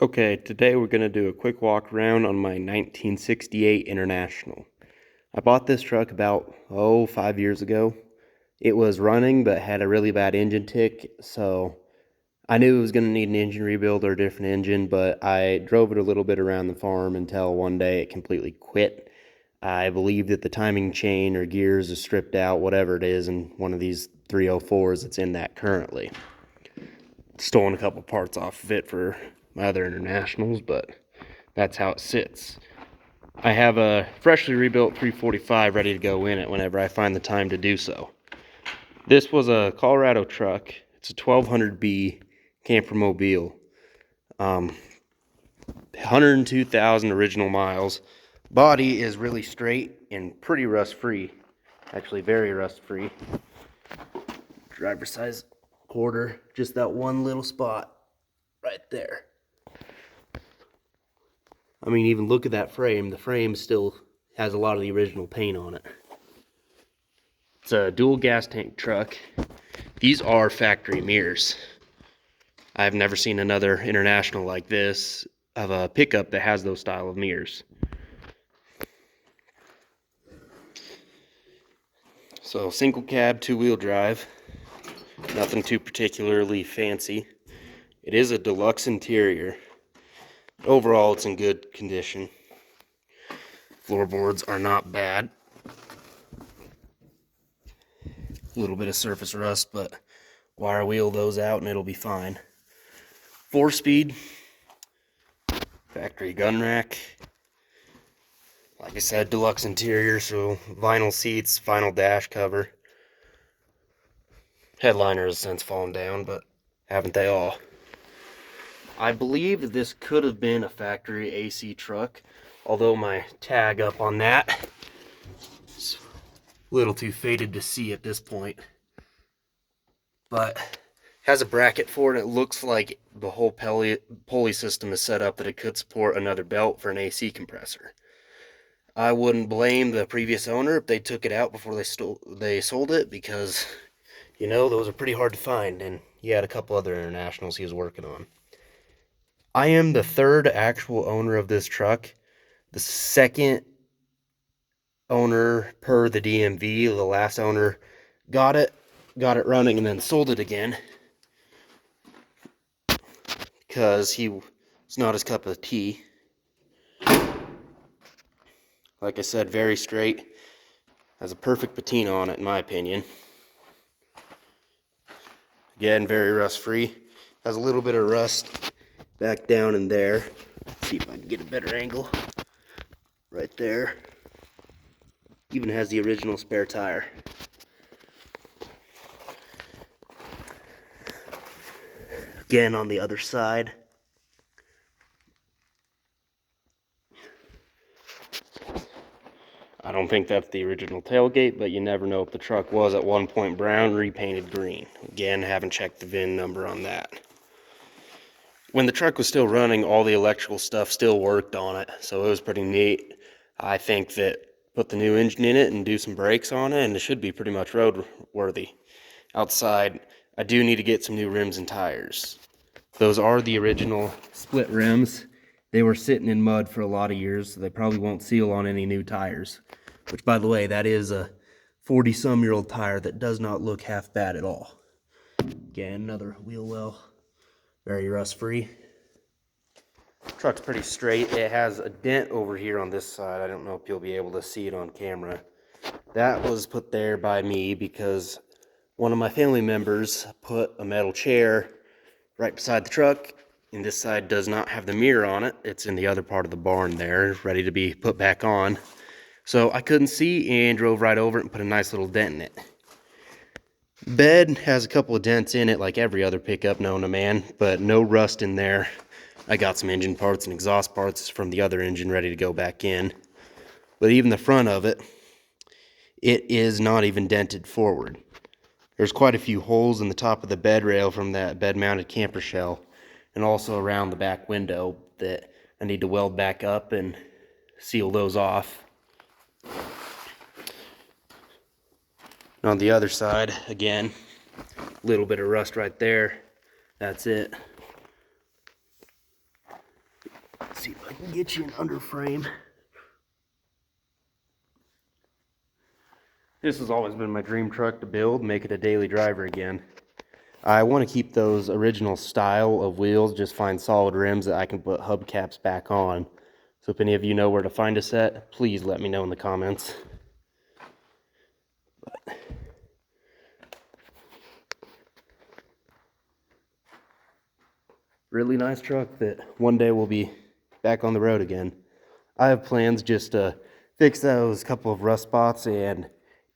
Okay, today we're going to do a quick walk around on my 1968 International. I bought this truck about, 5 years ago. It was running but had a really bad engine tick, so I knew it was going to need an engine rebuild or a different engine, but I drove it a little bit around the farm until one day it completely quit. I believe that the timing chain or gears is stripped out, whatever it is, in one of these 304s that's in that currently. Stolen a couple parts off of it for my other Internationals, but that's how it sits. I have a freshly rebuilt 345 ready to go in it whenever I find the time to do so. This was a Colorado truck. It's a 1200B Campermobile. 102,000 original miles. Body is really straight and pretty rust free. Actually, very rust free. Driver size quarter, just that one little spot right there. I mean, even look at that frame. The frame still has a lot of the original paint on it. It's a dual gas tank truck. These are factory mirrors. I've never seen another International like this of a pickup that has those style of mirrors. So single cab, two-wheel drive. Nothing too particularly fancy. It is a deluxe interior. Overall, it's in good condition. Floorboards are not bad. A little bit of surface rust, but wire wheel those out and it'll be fine. 4-speed. Factory gun rack. Like I said, deluxe interior, so vinyl seats, vinyl dash cover. Headliner has since fallen down, but haven't they all? I believe that this could have been a factory AC truck, although my tag up on that is a little too faded to see at this point. But has a bracket for it. It looks like the whole pulley system is set up that it could support another belt for an AC compressor. I wouldn't blame the previous owner if they took it out before they sold it, because, you know, those are pretty hard to find, and he had a couple other Internationals he was working on. I am the third actual owner of this truck. The second owner per the DMV. The last owner got it running, and then sold it again because it's not his cup of tea. Like I said, very straight. Has a perfect patina on it, in my opinion. Again, very rust free. Has a little bit of rust back down in there. Let's see if I can get a better angle. Right there. Even has the original spare tire. Again, on the other side. I don't think that's the original tailgate, but you never know if the truck was at one point brown, repainted green. Again, haven't checked the VIN number on that. When the truck was still running, all the electrical stuff still worked on it, so it was pretty neat. I think that put the new engine in it and do some brakes on it, and it should be pretty much roadworthy. Outside, I do need to get some new rims and tires. Those are the original split rims. They were sitting in mud for a lot of years, so they probably won't seal on any new tires. Which, by the way, that is a 40-some-year-old tire that does not look half bad at all. Again, another wheel well. Very rust-free. Truck's pretty straight. It has a dent over here on this side. I don't know if you'll be able to see it on camera. That was put there by me because one of my family members put a metal chair right beside the truck, and this side does not have the mirror on it. It's in the other part of the barn there, ready to be put back on. So I couldn't see and drove right over it and put a nice little dent in it. Bed has a couple of dents in it like every other pickup known to man, but no rust in there. I got some engine parts and exhaust parts from the other engine ready to go back in. But even the front of it, it is not even dented forward. There's quite a few holes in the top of the bed rail from that bed-mounted camper shell, and also around the back window that I need to weld back up and seal those off. On the other side, again, a little bit of rust right there. That's it. see if I can get you an under frame. This has always been my dream truck to build, make it a daily driver again. I want to keep those original style of wheels, just find solid rims that I can put hubcaps back on. So if any of you know where to find a set, please let me know in the comments. But really nice truck that one day will be back on the road again. I have plans just to fix those couple of rust spots and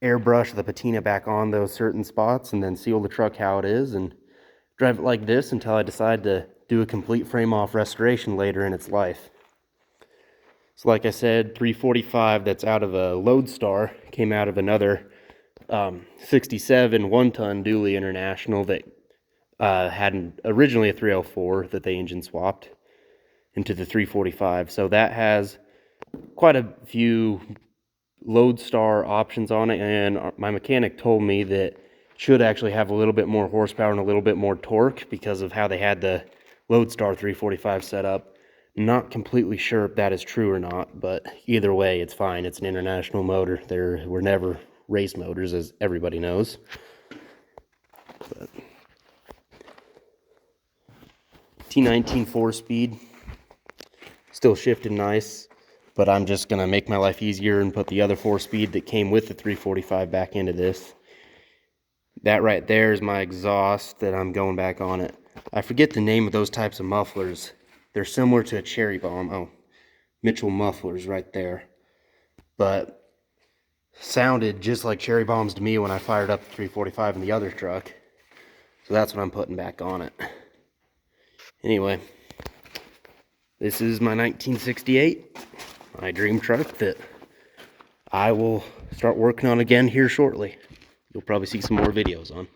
airbrush the patina back on those certain spots, and then seal the truck how it is and drive it like this until I decide to do a complete frame off restoration later in its life. So like I said, 345 that's out of a Lodestar came out of another 67 one-ton dually international that had originally a 304 that they engine swapped into the 345. So that has quite a few Lodestar options on it, and my mechanic told me that it should actually have a little bit more horsepower and a little bit more torque because of how they had the Lodestar 345 set up. Not completely sure if that is true or not, but either way, it's fine. It's an international motor. There were never race motors, as everybody knows. But T19 4-speed, still shifted nice, but I'm just going to make my life easier and put the other 4-speed that came with the 345 back into this. That right there is my exhaust that I'm going back on it. I forget the name of those types of mufflers. They're similar to a cherry bomb. Oh, Mitchell mufflers right there. But sounded just like cherry bombs to me when I fired up the 345 in the other truck. So that's what I'm putting back on it. Anyway, this is my 1968, my dream truck that I will start working on again here shortly. You'll probably see some more videos on.